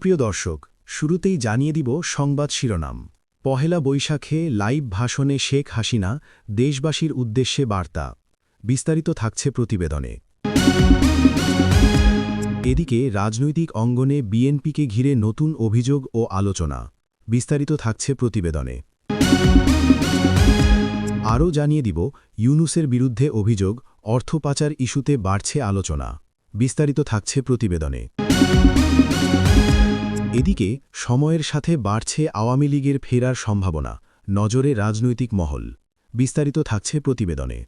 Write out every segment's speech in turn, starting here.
সুপ্রিয় দর্শক, শুরুতেই জানিয়ে দিব সংবাদ শিরোনাম। পহেলা বৈশাখে লাইভ ভাষণে শেখ হাসিনা দেশবাসীর উদ্দেশ্যে বার্তা। বিস্তারিত থাকছে প্রতিবেদনে। এদিকে রাজনৈতিক অঙ্গনে বিএনপিকে ঘিরে নতুন অভিযোগ ও আলোচনা। বিস্তারিত থাকছে প্রতিবেদনে। আরও জানিয়ে দিব ইউনূসের বিরুদ্ধে অভিযোগ, অর্থ পাচার ইস্যুতে বাড়ছে আলোচনা। বিস্তারিত থাকছে প্রতিবেদনে। এদিকে সময়ের সাথে বাড়ছে আওয়ামী লীগের ফেরার সম্ভাবনা, নজরে রাজনৈতিক মহল। বিস্তারিত থাকছে প্রতিবেদনে।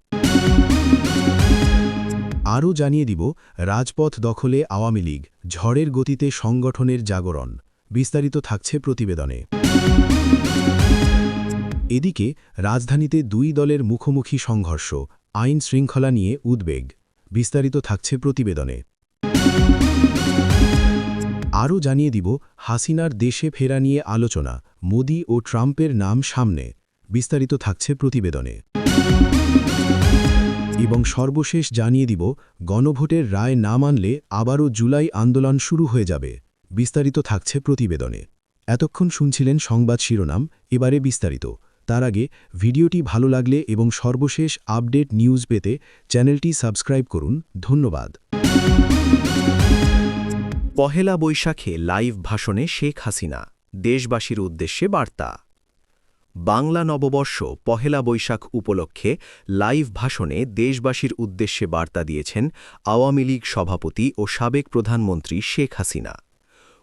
আরও জানিয়ে দিব রাজপথ দখলে আওয়ামী লীগ, ঝড়ের গতিতে সংগঠনের জাগরণ। বিস্তারিত থাকছে প্রতিবেদনে। এদিকে রাজধানীতে দুই দলের মুখোমুখি সংঘর্ষ, আইন শৃঙ্খলা নিয়ে উদ্বেগ। বিস্তারিত থাকছে প্রতিবেদনে। আরও জানিয়ে দিব হাসিনার দেশে ফেরা নিয়ে আলোচনা, মোদি ও ট্রাম্পের নাম সামনে। বিস্তারিত থাকছে প্রতিবেদনে। এবং সর্বশেষ জানিয়ে দিব গণভোটের রায় না মানলে আবারও জুলাই আন্দোলন শুরু হয়ে যাবে। বিস্তারিত থাকছে প্রতিবেদনে। এতক্ষণ শুনছিলেন সংবাদ শিরোনাম, এবারে বিস্তারিত। তার আগে ভিডিওটি ভালো লাগলে এবং সর্বশেষ আপডেট নিউজ পেতে চ্যানেলটি সাবস্ক্রাইব করুন। ধন্যবাদ। পহেলা বৈশাখে লাইভ ভাষণে শেখ হাসিনা দেশবাসীর উদ্দেশ্যে বার্তা। বাংলা নববর্ষ পহেলা বৈশাখ উপলক্ষে লাইভ ভাষণে দেশবাসীর উদ্দেশ্যে বার্তা দিয়েছেন আওয়ামী লীগ সভাপতি ও সাবেক প্রধানমন্ত্রী শেখ হাসিনা।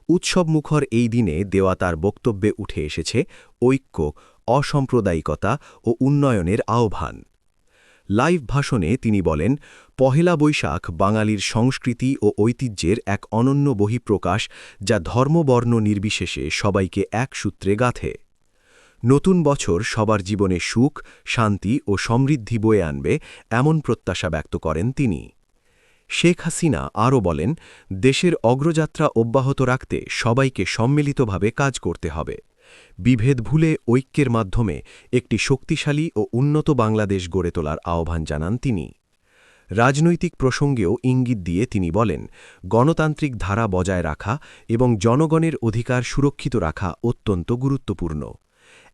উৎসবমুখর এই দিনে দেওয়া তার বক্তব্যে উঠে এসেছে ঐক্য, অসাম্প্রদায়িকতা ও উন্নয়নের আহ্বান। লাইভ ভাষণে তিনি বলেন, পহেলা বৈশাখ বাঙালির সংস্কৃতি ও ঐতিহ্যের এক অনন্য বহিঃপ্রকাশ, যা ধর্মবর্ণ নির্বিশেষে সবাইকে এক সূত্রে গাঁথে। নতুন বছর সবার জীবনে সুখ, শান্তি ও সমৃদ্ধি বয়ে আনবে, এমন প্রত্যাশা ব্যক্ত করেন তিনি। শেখ হাসিনা আরও বলেন, দেশের অগ্রযাত্রা অব্যাহত রাখতে সবাইকে সম্মিলিতভাবে কাজ করতে হবে। বিভেদ ভুলে ঐক্যের মাধ্যমে একটি শক্তিশালী ও উন্নত বাংলাদেশ গড়ে তোলার আহ্বান জানান তিনি। রাজনৈতিক প্রসঙ্গেও ইঙ্গিত দিয়ে তিনি বলেন, গণতান্ত্রিক ধারা বজায় রাখা এবং জনগণের অধিকার সুরক্ষিত রাখা অত্যন্ত গুরুত্বপূর্ণ।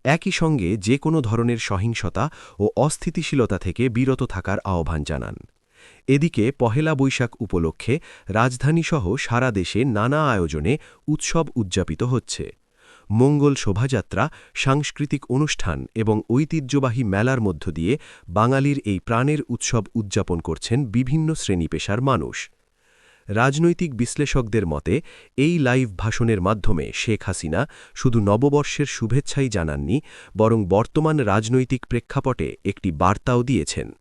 একই সঙ্গে যে কোনো ধরনের সহিংসতা ও অস্থিতিশীলতা থেকে বিরত থাকার আহ্বান জানান। এদিকে পহেলা বৈশাখ উপলক্ষে রাজধানীসহ সারা দেশে নানা আয়োজনে উৎসব উদযাপিত হচ্ছে। মঙ্গল শোভাযাত্রা, সাংস্কৃতিক অনুষ্ঠান এবং ঐতিহ্যবাহী মেলার মধ্য দিয়ে বাঙালির এই প্রাণের উৎসব উদযাপন করছেন বিভিন্ন শ্রেণী-পেশার মানুষ। রাজনৈতিক বিশ্লেষকদের মতে এই লাইভ ভাষণের মাধ্যমে শেখ হাসিনা শুধু নববর্ষের শুভেচ্ছাই জানাননি, বরং বর্তমান রাজনৈতিক প্রেক্ষাপটে একটি বার্তাও দিয়েছেন।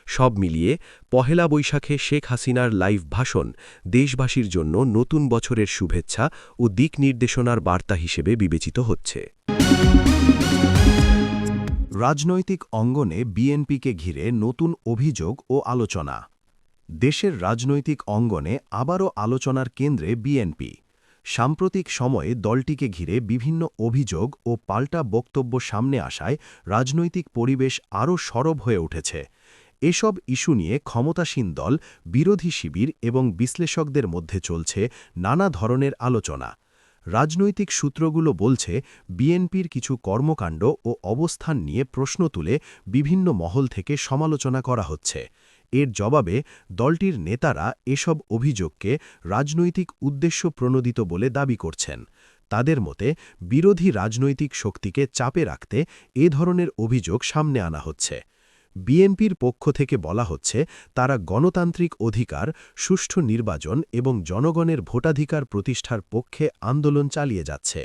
সব মিলিয়ে পহেলা বৈশাখে শেখ হাসিনার লাইভ ভাষণ দেশবাসীর জন্য নতুন বছরের শুভেচ্ছা ও দিক নির্দেশনার বার্তা হিসেবে বিবেচিত হচ্ছে। রাজনৈতিক অঙ্গনে বিএনপিকে ঘিরে নতুন অভিযোগ ও আলোচনা। দেশের রাজনৈতিক অঙ্গনে আবারও আলোচনার কেন্দ্রে বিএনপি। সাম্প্রতিক সময়ে দলটিকে ঘিরে বিভিন্ন অভিযোগ ও পাল্টা বক্তব্য সামনে আসায় রাজনৈতিক পরিবেশ আরও সরব হয়ে উঠেছে। এসব ইস্যু নিয়ে ক্ষমতাসীন দল, বিরোধী শিবির এবং বিশ্লেষকদের মধ্যে চলছে নানা ধরনের আলোচনা। রাজনৈতিক সূত্রগুলো বলছে, বিএনপির কিছু কর্মকাণ্ড ও অবস্থান নিয়ে প্রশ্ন তুলে বিভিন্ন মহল থেকে সমালোচনা করা হচ্ছে। এর জবাবে দলটির নেতারা এসব অভিযোগকে রাজনৈতিক উদ্দেশ্য প্রণোদিত বলে দাবি করছেন। তাদের মতে, বিরোধী রাজনৈতিক শক্তিকে চাপে রাখতে এ ধরনের অভিযোগ সামনে আনা হচ্ছে। বিএনপির পক্ষ থেকে বলা হচ্ছে, তারা গণতান্ত্রিক অধিকার, সুষ্ঠু নির্বাচন এবং জনগণের ভোটাধিকার প্রতিষ্ঠার পক্ষে আন্দোলন চালিয়ে যাচ্ছে।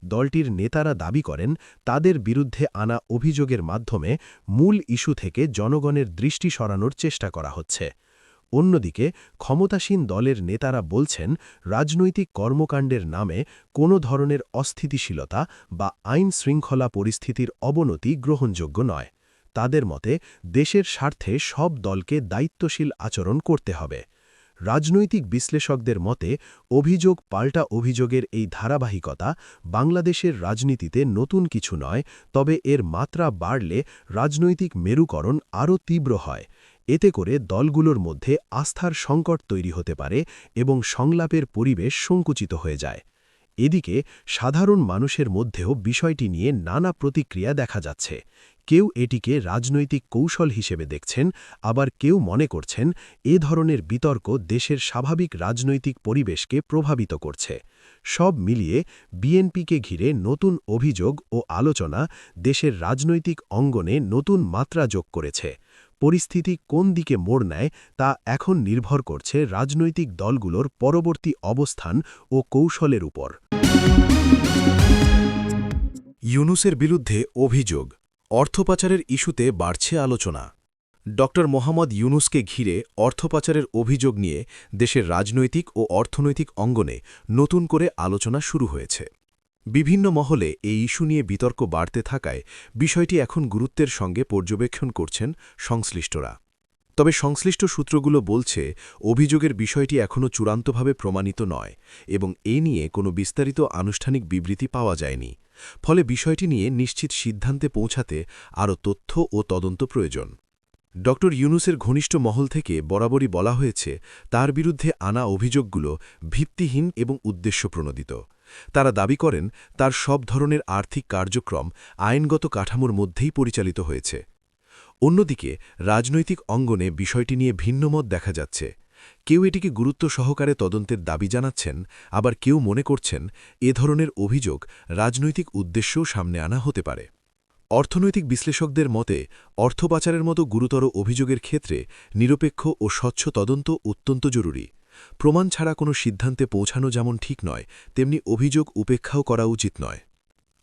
দলটির নেতারা দাবি করেন, তাদের বিরুদ্ধে আনা অভিযোগের মাধ্যমে মূল ইস্যু থেকে জনগণের দৃষ্টি সরানোর চেষ্টা করা হচ্ছে। অন্যদিকে ক্ষমতাসীন দলের নেতারা বলছেন, রাজনৈতিক কর্মকাণ্ডের নামে কোনো ধরনের অস্থিতিশীলতা বা আইন শৃঙ্খলা পরিস্থিতির অবনতি গ্রহণযোগ্য নয়। তাদের মতে, দেশের স্বার্থে সব দলকে দায়িত্বশীল আচরণ করতে হবে। রাজনৈতিক বিশ্লেষকদের মতে, অভিযোগ পাল্টা অভিযোগের এই ধারাবাহিকতা বাংলাদেশের রাজনীতিতে নতুন কিছু নয়, তবে এর মাত্রা বাড়লে রাজনৈতিক মেরুকরণ আরও তীব্র হয়। এতে করে দলগুলোর মধ্যে আস্থার সংকট তৈরি হতে পারে এবং সংলাপের পরিবেশ সংকুচিত হয়ে যায়। এদিকে সাধারণ মানুষের মধ্যেও বিষয়টি নিয়ে নানা প্রতিক্রিয়া দেখা যাচ্ছে। কেউ এটিকে রাজনৈতিক কৌশল হিসেবে দেখছেন, আবার কেউ মনে করছেন এ ধরনের বিতর্ক দেশের স্বাভাবিক রাজনৈতিক পরিবেশকে প্রভাবিত করছে। সব মিলিয়ে বিএনপিকে ঘিরে নতুন অভিযোগ ও আলোচনা দেশের রাজনৈতিক অঙ্গনে নতুন মাত্রা যোগ করেছে। পরিস্থিতি কোন দিকে মোড় নেয় তা এখন নির্ভর করছে রাজনৈতিক দলগুলোর পরবর্তী অবস্থান ও কৌশলের উপর। ইউনূসের বিরুদ্ধে অভিযোগ, অর্থপাচারের ইস্যুতে বাড়ছে আলোচনা। ড. মোহাম্মদ ইউনূসকে ঘিরে অর্থপাচারের অভিযোগ নিয়ে দেশের রাজনৈতিক ও অর্থনৈতিক অঙ্গনে নতুন করে আলোচনা শুরু হয়েছে। বিভিন্ন মহলে এই ইস্যু নিয়ে বিতর্ক বাড়তে থাকায় বিষয়টি এখন গুরুত্বের সঙ্গে পর্যবেক্ষণ করছেন সংশ্লিষ্টরা। তবে সংশ্লিষ্ট সূত্রগুলো বলছে অভিযোগের বিষয়টি এখনও চূড়ান্তভাবে প্রমাণিত নয় এবং এ নিয়ে কোনো বিস্তারিত আনুষ্ঠানিক বিবৃতি পাওয়া যায়নি। ফলে বিষয়টি নিয়ে নিশ্চিত সিদ্ধান্তে পৌঁছাতে আরও তথ্য ও তদন্ত প্রয়োজন। ড. ইউনূসের ঘনিষ্ঠ মহল থেকে বরাবরই বলা হয়েছে তার বিরুদ্ধে আনা অভিযোগগুলো ভিত্তিহীন এবং উদ্দেশ্যপ্রণোদিত। তারা দাবি করেন তার সব ধরনের আর্থিক কার্যক্রম আইনগত কাঠামোর মধ্যেই পরিচালিত হয়েছে। অন্যদিকে রাজনৈতিক অঙ্গনে বিষয়টি নিয়ে ভিন্নমত দেখা যাচ্ছে। কেউ এটিকে গুরুত্ব সহকারে তদন্তের দাবি জানাচ্ছেন, আবার কেউ মনে করছেন এ ধরনের অভিযোগ রাজনৈতিক উদ্দেশ্যও সামনে আনা হতে পারে। অর্থনৈতিক বিশ্লেষকদের মতে অর্থ পাচারের মতো গুরুতর অভিযোগের ক্ষেত্রে নিরপেক্ষ ও স্বচ্ছ তদন্ত অত্যন্ত জরুরি। প্রমাণ ছাড়া কোনো সিদ্ধান্তে পৌঁছানো যেমন ঠিক নয়, তেমনি অভিযোগ উপেক্ষাও করা উচিত নয়।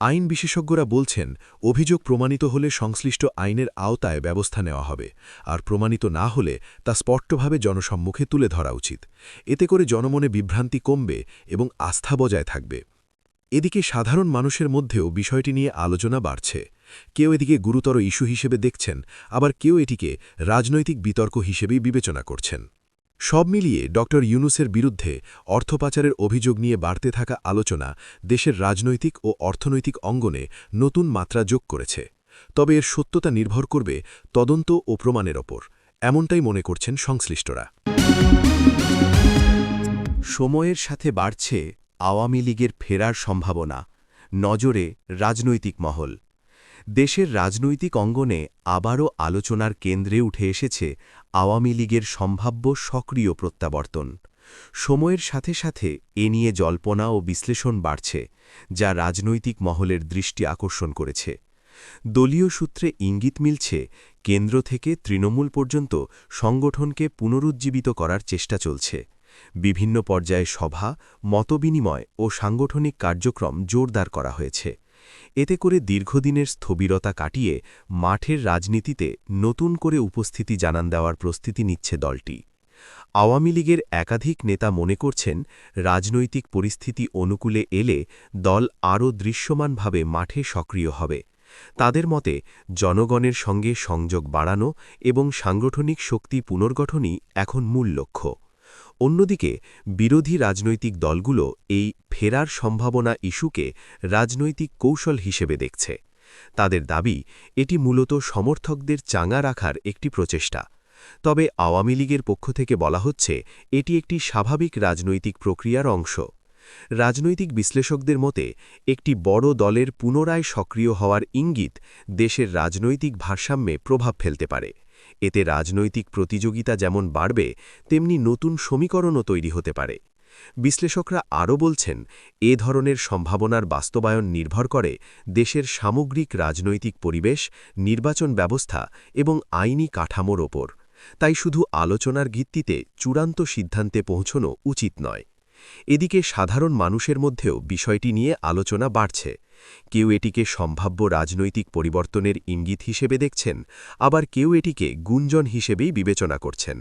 আইন বিশেষজ্ঞরা বলছেন অভিযোগ প্রমাণিত হলে সংশ্লিষ্ট আইনের আওতায় ব্যবস্থা নেওয়া হবে, আর প্রমাণিত না হলে তা স্পষ্টভাবে জনসম্মুখে তুলে ধরা উচিত। এতে করে জনমনে বিভ্রান্তি কমবে এবং আস্থা বজায় থাকবে। এদিকে সাধারণ মানুষের মধ্যেও বিষয়টি নিয়ে আলোচনা বাড়ছে। কেউ এদিকে গুরুতর ইস্যু হিসেবে দেখছেন, আবার কেউ এটিকে রাজনৈতিক বিতর্ক হিসেবেই বিবেচনা করছেন। সব মিলিয়ে ড. ইউনূসের বিরুদ্ধে অর্থপাচারের অভিযোগ নিয়ে বাড়তে থাকা আলোচনা দেশের রাজনৈতিক ও অর্থনৈতিক অঙ্গনে নতুন মাত্রা যোগ করেছে। তবে এর সত্যতা নির্ভর করবে তদন্ত ও প্রমাণের ওপর, এমনটাই মনে করছেন সংশ্লিষ্টরা। সময়ের সাথে বাড়ছে আওয়ামী লীগের ফেরার সম্ভাবনা, নজরে রাজনৈতিক মহল। দেশের রাজনৈতিক অঙ্গনে আবারও আলোচনার কেন্দ্রে উঠে এসেছে আওয়ামী লীগের সম্ভাব্য সক্রিয় প্রত্যাবর্তন। সময়ের সাথে সাথে এ নিয়ে জল্পনা ও বিশ্লেষণ বাড়ছে, যা রাজনৈতিক মহলের দৃষ্টি আকর্ষণ করেছে। দলীয় সূত্রে ইঙ্গিত মিলছে কেন্দ্র থেকে তৃণমূল পর্যন্ত সংগঠনকে পুনরুজ্জীবিত করার চেষ্টা চলছে। বিভিন্ন পর্যায়ে সভা, মতবিনিময় ও সাংগঠনিক কার্যক্রম জোরদার করা হয়েছে। এতে করে দীর্ঘদিনের স্থবিরতা কাটিয়ে মাঠের রাজনীতিতে নতুন করে উপস্থিতি জানান দেওয়ার প্রস্তুতি নিচ্ছে দলটি। আওয়ামী লীগের একাধিক নেতা মনে করছেন রাজনৈতিক পরিস্থিতি অনুকূলে এলে দল আরও দৃশ্যমানভাবে মাঠে সক্রিয় হবে। তাদের মতে জনগণের সঙ্গে সংযোগ বাড়ানো এবং সাংগঠনিক শক্তি পুনর্গঠনই এখন মূল লক্ষ্য। অন্যদিকে বিরোধী রাজনৈতিক দলগুলো এই ফেরার সম্ভাবনা ইস্যুকে রাজনৈতিক কৌশল হিসেবে দেখছে। তাদের দাবি এটি মূলত সমর্থকদের চাঙা রাখার একটি প্রচেষ্টা। তবে আওয়ামী লীগের পক্ষ থেকে বলা হচ্ছে এটি একটি স্বাভাবিক রাজনৈতিক প্রক্রিয়ার অংশ। রাজনৈতিক বিশ্লেষকদের মতে একটি বড় দলের পুনরায় সক্রিয় হওয়ার ইঙ্গিত দেশের রাজনৈতিক ভারসাম্যে প্রভাব ফেলতে পারে। এতে রাজনৈতিক প্রতিযোগিতা যেমন বাড়বে, তেমনি নতুন সমীকরণও তৈরি হতে পারে। বিশ্লেষকরা আরও বলছেন এ ধরনের সম্ভাবনার বাস্তবায়ন নির্ভর করে দেশের সামগ্রিক রাজনৈতিক পরিবেশ, নির্বাচন ব্যবস্থা এবং আইনি কাঠামোর ওপর। তাই শুধু আলোচনার ভিত্তিতে চূড়ান্ত সিদ্ধান্তে পৌঁছানো উচিত নয়। এদিকে সাধারণ মানুষের মধ্যেও বিষয়টি নিয়ে আলোচনা বাড়ছে। কেউ এটিকে সম্ভাব্য রাজনৈতিক পরিবর্তনের ইঙ্গিত হিসেবে দেখছেন, আবার কেউ এটিকে গুঞ্জন হিসেবেই বিবেচনা করছেন।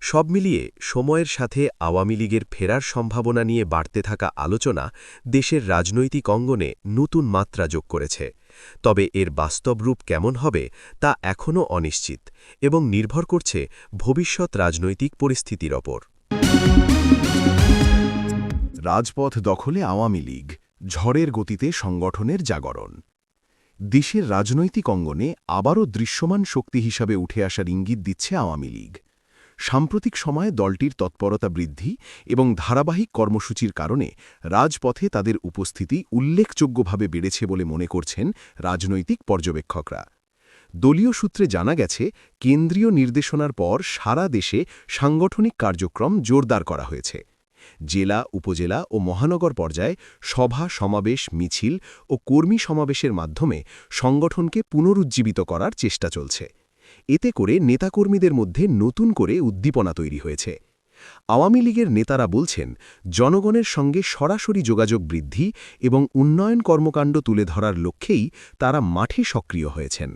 সব মিলিয়ে সময়ের সাথে আওয়ামী লীগের ফেরার সম্ভাবনা নিয়ে বাড়তে থাকা আলোচনা দেশের রাজনৈতিক অঙ্গনে নতুন মাত্রা যোগ করেছে। তবে এর বাস্তব রূপ কেমন হবে তা এখনও অনিশ্চিত এবং নির্ভর করছে ভবিষ্যৎ রাজনৈতিক পরিস্থিতির ওপর। রাজপথ দখলে আওয়ামী লীগ, ঝড়ের গতিতে সংগঠনের জাগরণ। দেশের রাজনৈতিক অঙ্গনে আবারও দৃশ্যমান শক্তি হিসাবে উঠে আসার ইঙ্গিত দিচ্ছে আওয়ামী লীগ। সাম্প্রতিক সময়ে দলটির তৎপরতা বৃদ্ধি এবং ধারাবাহিক কর্মসূচির কারণে রাজপথে তাদের উপস্থিতি উল্লেখযোগ্যভাবে বেড়েছে বলে মনে করছেন রাজনৈতিক পর্যবেক্ষকরা। দলীয় সূত্রে জানা গেছে, কেন্দ্রীয় নির্দেশনার পর সারা দেশে সাংগঠনিক কার্যক্রম জোরদার করা হয়েছে। জেলা, উপজেলা ও মহানগর পর্যায়ে সভা, সমাবেশ, মিছিল ও কর্মী সমাবেশের মাধ্যমে সংগঠনকে পুনরুজ্জীবিত করার চেষ্টা চলছে। এতে করে নেতাকর্মীদের মধ্যে নতুন করে উদ্দীপনা তৈরি হয়েছে। আওয়ামী লীগের নেতারা বলছেন, জনগণের সঙ্গে সরাসরি যোগাযোগ বৃদ্ধি এবং উন্নয়ন কর্মকাণ্ড তুলে ধরার লক্ষ্যেই তারা মাঠে সক্রিয় হয়েছেন।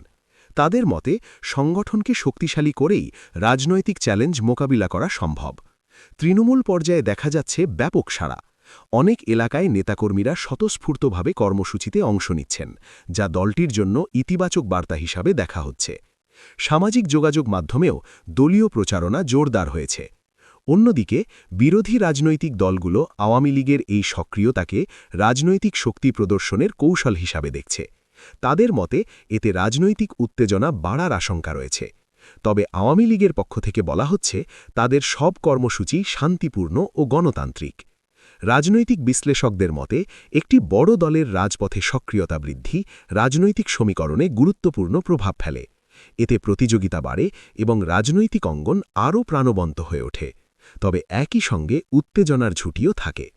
তাদের মতে, সংগঠনকে শক্তিশালী করেই রাজনৈতিক চ্যালেঞ্জ মোকাবিলা করা সম্ভব। তৃণমূল পর্যায়ে দেখা যাচ্ছে ব্যাপক সাড়া। অনেক এলাকায় নেতাকর্মীরা স্বতঃস্ফূর্তভাবে কর্মসূচিতে অংশ নিচ্ছেন, যা দলটির জন্য ইতিবাচক বার্তা হিসাবে দেখা হচ্ছে। সামাজিক যোগাযোগ মাধ্যমেও দলীয় প্রচারণা জোরদার হয়েছে। অন্যদিকে বিরোধী রাজনৈতিক দলগুলো আওয়ামী লীগের এই সক্রিয়তাকে রাজনৈতিক শক্তি প্রদর্শনের কৌশল হিসাবে দেখছে। তাদের মতে, এতে রাজনৈতিক উত্তেজনা বাড়ার আশঙ্কা রয়েছে। তবে আওয়ামী লীগের পক্ষ থেকে বলা হচ্ছে, তাদের সব কর্মসূচি শান্তিপূর্ণ ও গণতান্ত্রিক। রাজনৈতিক বিশ্লেষকদের মতে, একটি বড় দলের রাজপথে সক্রিয়তা বৃদ্ধি রাজনৈতিক সমীকরণে গুরুত্বপূর্ণ প্রভাব ফেলে। এতে প্রতিযোগিতা বাড়ে এবং রাজনৈতিক অঙ্গন আরও প্রাণবন্ত হয়ে ওঠে। তবে একই সঙ্গে উত্তেজনার ঝুঁকিও থাকে।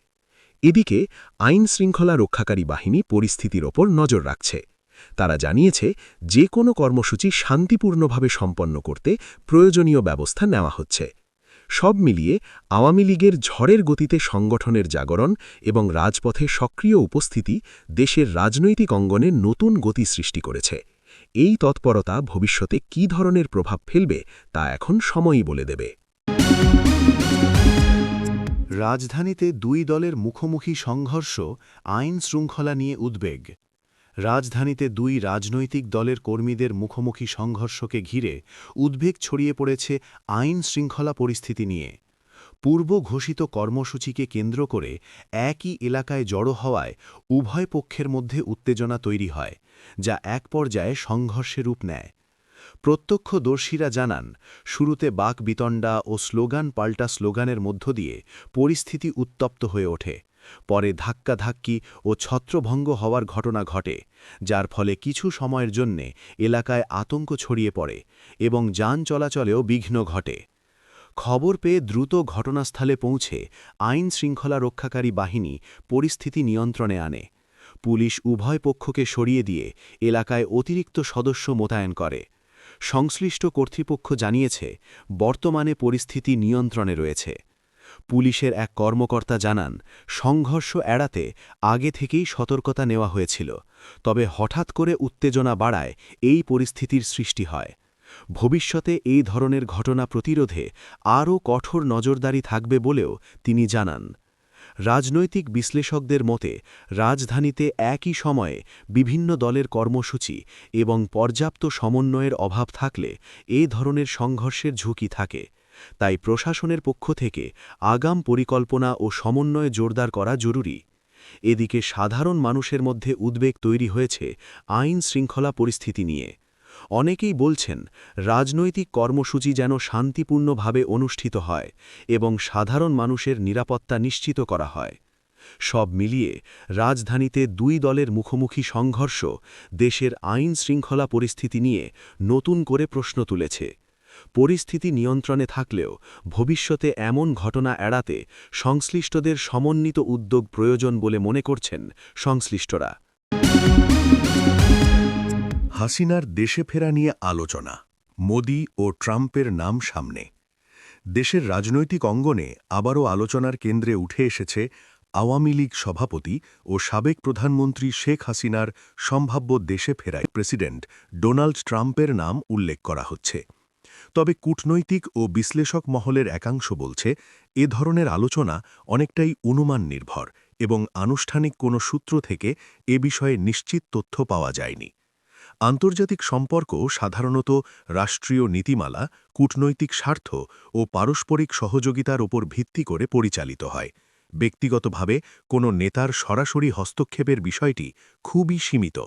এদিকে আইন-শৃঙ্খলা রক্ষাকারী বাহিনী পরিস্থিতির ওপর নজর রাখছে। তারা জানিয়েছে, যে কোনো কর্মসূচি শান্তিপূর্ণভাবে সম্পন্ন করতে প্রয়োজনীয় ব্যবস্থা নেওয়া হচ্ছে। সব মিলিয়ে আওয়ামী লীগের ঝড়ের গতিতে সংগঠনের জাগরণ এবং রাজপথে সক্রিয় উপস্থিতি দেশের রাজনৈতিক অঙ্গনে নতুন গতি সৃষ্টি করেছে। এই তৎপরতা ভবিষ্যতে কী ধরনের প্রভাব ফেলবে তা এখন সময়ই বলে দেবে। রাজধানীতে দুই দলের মুখোমুখি সংঘর্ষ, আইন শৃঙ্খলা নিয়ে উদ্বেগ। রাজধানীতে দুই রাজনৈতিক দলের কর্মীদের মুখোমুখি সংঘর্ষকে ঘিরে উদ্বেগ ছড়িয়ে পড়েছে আইন শৃঙ্খলা পরিস্থিতি নিয়ে। পূর্ব ঘোষিত কর্মসূচিকে কেন্দ্র করে একই এলাকায় জড়ো হওয়ায় উভয় পক্ষের মধ্যে উত্তেজনা তৈরি হয়, যা এক পর্যায়ে সংঘর্ষে রূপ নেয়। প্রত্যক্ষদর্শীরা জানান, শুরুতে বাকবিতণ্ডা ও স্লোগান পাল্টা স্লোগানের মধ্য দিয়ে পরিস্থিতি উত্তপ্ত হয়ে ওঠে। পরে ধাক্কাধাক্কি ও ছত্রভঙ্গ হওয়ার ঘটনা ঘটে, যার ফলে কিছু সময়ের জন্যে এলাকায় আতঙ্ক ছড়িয়ে পড়ে এবং যান চলাচলেও বিঘ্ন ঘটে। খবর পেয়ে দ্রুত ঘটনাস্থলে পৌঁছে আইন শৃঙ্খলা রক্ষাকারী বাহিনী পরিস্থিতি নিয়ন্ত্রণে আনে। পুলিশ উভয় পক্ষকে সরিয়ে দিয়ে এলাকায় অতিরিক্ত সদস্য মোতায়েন করে। সংশ্লিষ্ট কর্তৃপক্ষ জানিয়েছে, বর্তমানে পরিস্থিতি নিয়ন্ত্রণে রয়েছে। পুলিশের এক কর্মকর্তা জানান, সংঘর্ষ এড়াতে আগে থেকেই সতর্কতা নেওয়া হয়েছিল, তবে হঠাৎ করে উত্তেজনা বাড়ায় এই পরিস্থিতির সৃষ্টি হয়। ভবিষ্যতে এই ধরনের ঘটনা প্রতিরোধে আরও কঠোর নজরদারি থাকবে বলেও তিনি জানান। রাজনৈতিক বিশ্লেষকদের মতে, রাজধানীতে একই সময়ে বিভিন্ন দলের কর্মসূচি এবং পর্যাপ্ত সমন্বয়ের অভাব থাকলে এই ধরনের সংঘর্ষের ঝুঁকি থাকে। তাই প্রশাসনের পক্ষ থেকে আগাম পরিকল্পনা ও সমন্বয় জোরদার করা জরুরি। এদিকে সাধারণ মানুষের মধ্যে উদ্বেগ তৈরি হয়েছে আইন শৃঙ্খলা পরিস্থিতি নিয়ে। অনেকেই বলছেন, রাজনৈতিক কর্মসূচি যেন শান্তিপূর্ণভাবে অনুষ্ঠিত হয় এবং সাধারণ মানুষের নিরাপত্তা নিশ্চিত করা হয়। সব মিলিয়ে রাজধানীতে দুই দলের মুখোমুখি সংঘর্ষ দেশের আইন শৃঙ্খলা পরিস্থিতি নিয়ে নতুন করে প্রশ্ন তুলেছে। পরিস্থিতি নিয়ন্ত্রণে থাকলেও ভবিষ্যতে এমন ঘটনা এড়াতে সংশ্লিষ্টদের সমন্বিত উদ্যোগ প্রয়োজন বলে মনে করছেন সংশ্লিষ্টরা। হাসিনার দেশে ফেরা নিয়ে আলোচনা, মোদি ও ট্রাম্পের নাম সামনে। দেশের রাজনৈতিক অঙ্গনে আবারও আলোচনার কেন্দ্রে উঠে এসেছে আওয়ামী লীগ সভাপতি ও সাবেক প্রধানমন্ত্রী শেখ হাসিনার সম্ভাব্য দেশে ফেরায় প্রেসিডেন্ট ডোনাল্ড ট্রাম্পের নাম উল্লেখ করা হচ্ছে। তবে কূটনৈতিক ও বিশ্লেষক মহলের একাংশ বলছে, এ ধরনের আলোচনা অনেকটাই অনুমান নির্ভর এবং আনুষ্ঠানিক কোনো সূত্র থেকে এ বিষয়ে নিশ্চিত তথ্য পাওয়া যায়নি। আন্তর্জাতিক সম্পর্ক সাধারণত রাষ্ট্রীয় নীতিমালা, কূটনৈতিক স্বার্থ ও পারস্পরিক সহযোগিতার ওপর ভিত্তি করে পরিচালিত হয়। ব্যক্তিগতভাবে কোনো নেতার সরাসরি হস্তক্ষেপের বিষয়টি খুবই সীমিত।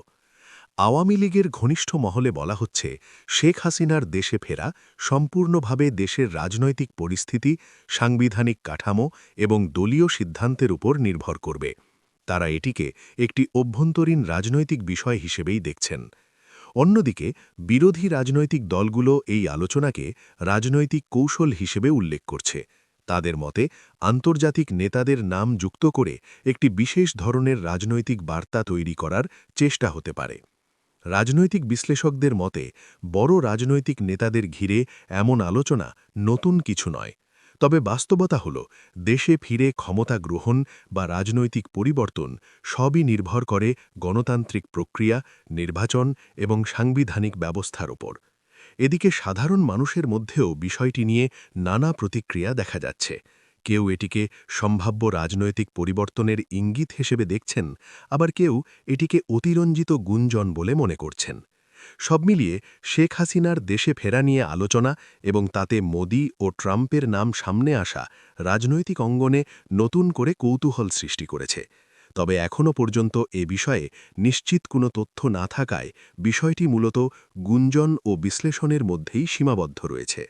আওয়ামী লীগের ঘনিষ্ঠ মহলে বলা হচ্ছে শেখ হাসিনার দেশে ফেরা সম্পূর্ণভাবে দেশের রাজনৈতিক পরিস্থিতি, সাংবিধানিক কাঠামো এবং দলীয় সিদ্ধান্তের উপর নির্ভর করবে। তারা এটিকে একটি অভ্যন্তরীণ রাজনৈতিক বিষয় হিসেবেই দেখছেন। অন্যদিকে বিরোধী রাজনৈতিক দলগুলো এই আলোচনাকে রাজনৈতিক কৌশল হিসেবে উল্লেখ করছে। তাদের মতে আন্তর্জাতিক নেতাদের নাম যুক্ত করে একটি বিশেষ ধরনের রাজনৈতিক বার্তা তৈরি করার চেষ্টা হতে পারে। রাজনৈতিক বিশ্লেষকদের মতে বড় রাজনৈতিক নেতাদের ঘিরে এমন আলোচনা নতুন কিছু নয়, তবে বাস্তবতা হল দেশে ফিরে ক্ষমতা গ্রহণ বা রাজনৈতিক পরিবর্তন সবই নির্ভর করে গণতান্ত্রিক প্রক্রিয়া, নির্বাচন এবং সাংবিধানিক ব্যবস্থার ওপর। এদিকে সাধারণ মানুষের মধ্যেও বিষয়টি নিয়ে নানা প্রতিক্রিয়া দেখা যাচ্ছে। কেউ এটিকে সম্ভাব্য রাজনৈতিক পরিবর্তনের ইঙ্গিত হিসেবে দেখছেন, আবার কেউ এটিকে অতিরঞ্জিত গুঞ্জন বলে মনে করছেন। সব মিলিয়ে শেখ হাসিনার দেশে ফেরা নিয়ে আলোচনা এবং তাতে মোদি ও ট্রাম্পের নাম সামনে আসা রাজনৈতিক অঙ্গনে নতুন করে কৌতূহল সৃষ্টি করেছে। তবে এখনও পর্যন্ত এ বিষয়ে নিশ্চিত কোনো তথ্য না থাকায় বিষয়টি মূলত গুঞ্জন ও বিশ্লেষণের মধ্যেই সীমাবদ্ধ রয়েছে।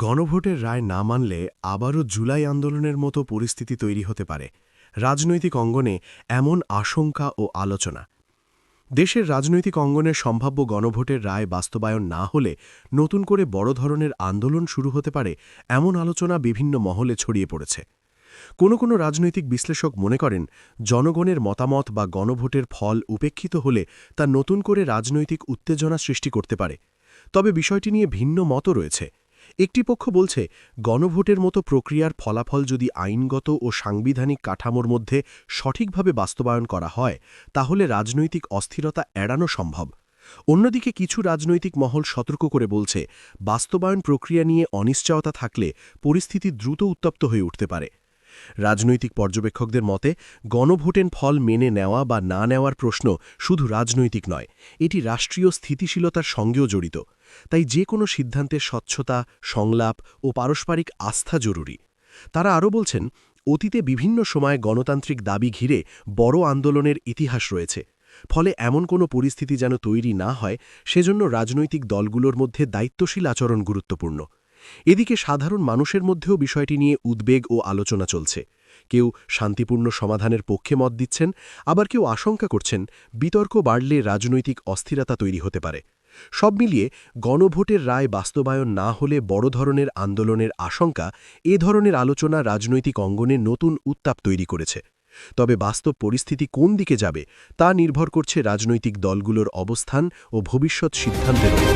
গণভোটের রায় না মানলে আবারও জুলাই আন্দোলনের মতো পরিস্থিতি তৈরি হতে পারে। রাজনৈতিক অঙ্গনে এমন আশঙ্কা ও আলোচনা। দেশের রাজনৈতিক অঙ্গনের সম্ভাব্য গণভোটের রায় বাস্তবায়ন না হলে নতুন করে বড় ধরনের আন্দোলন শুরু হতে পারে, এমন আলোচনা বিভিন্ন মহলে ছড়িয়ে পড়েছে। কোনো রাজনৈতিক বিশ্লেষক মনে করেন, জনগণের মতামত বা গণভোটের ফল উপেক্ষিত হলে তা নতুন করে রাজনৈতিক উত্তেজনা সৃষ্টি করতে পারে। তবে বিষয়টি নিয়ে ভিন্ন মতও রয়েছে। একটি পক্ষ বলছে, গণভোটের মতো প্রক্রিয়ার ফলাফল যদি আইনগত ও সাংবিধানিক কাঠামোর মধ্যে সঠিকভাবে বাস্তবায়ন করা হয়, তাহলে রাজনৈতিক অস্থিরতা এড়ানো সম্ভব। অন্যদিকে কিছু রাজনৈতিক মহল সতর্ক করে বলছে, বাস্তবায়ন প্রক্রিয়া নিয়ে অনিশ্চয়তা থাকলে পরিস্থিতি দ্রুত উত্তপ্ত হয়ে উঠতে পারে। রাজনৈতিক পর্যবেক্ষকদের মতে, গণভোটের ফল মেনে নেওয়া বা না নেওয়ার প্রশ্ন শুধু রাজনৈতিক নয়, এটি রাষ্ট্রীয় স্থিতিশীলতার সঙ্গেও জড়িত। তাই যে কোনো সিদ্ধান্তের স্বচ্ছতা, সংলাপ ও পারস্পরিক আস্থা জরুরি। তারা আরও বলছেন, অতীতে বিভিন্ন সময়ে গণতান্ত্রিক দাবি ঘিরে বড় আন্দোলনের ইতিহাস রয়েছে। ফলে এমন কোনো পরিস্থিতি যেন তৈরি না হয়, সেজন্য রাজনৈতিক দলগুলোর মধ্যে দায়িত্বশীল আচরণ গুরুত্বপূর্ণ। এদিকে সাধারণ মানুষের মধ্যেও বিষয়টি নিয়ে উদ্বেগ ও আলোচনা চলছে। কেউ শান্তিপূর্ণ সমাধানের পক্ষে মত দিচ্ছেন, আবার কেউ আশঙ্কা করছেন বিতর্ক বাড়লে রাজনৈতিক অস্থিরতা তৈরি হতে পারে। সব মিলিয়ে গণভোটের রায় বাস্তবায়ন না হলে বড় ধরনের আন্দোলনের আশঙ্কা এ ধরনের আলোচনা রাজনৈতিক অঙ্গনে নতুন উত্তাপ তৈরি করেছে। তবে বাস্তব পরিস্থিতি কোন দিকে যাবে তা নির্ভর করছে রাজনৈতিক দলগুলোর অবস্থান ও ভবিষ্যৎ সিদ্ধান্তের উপর।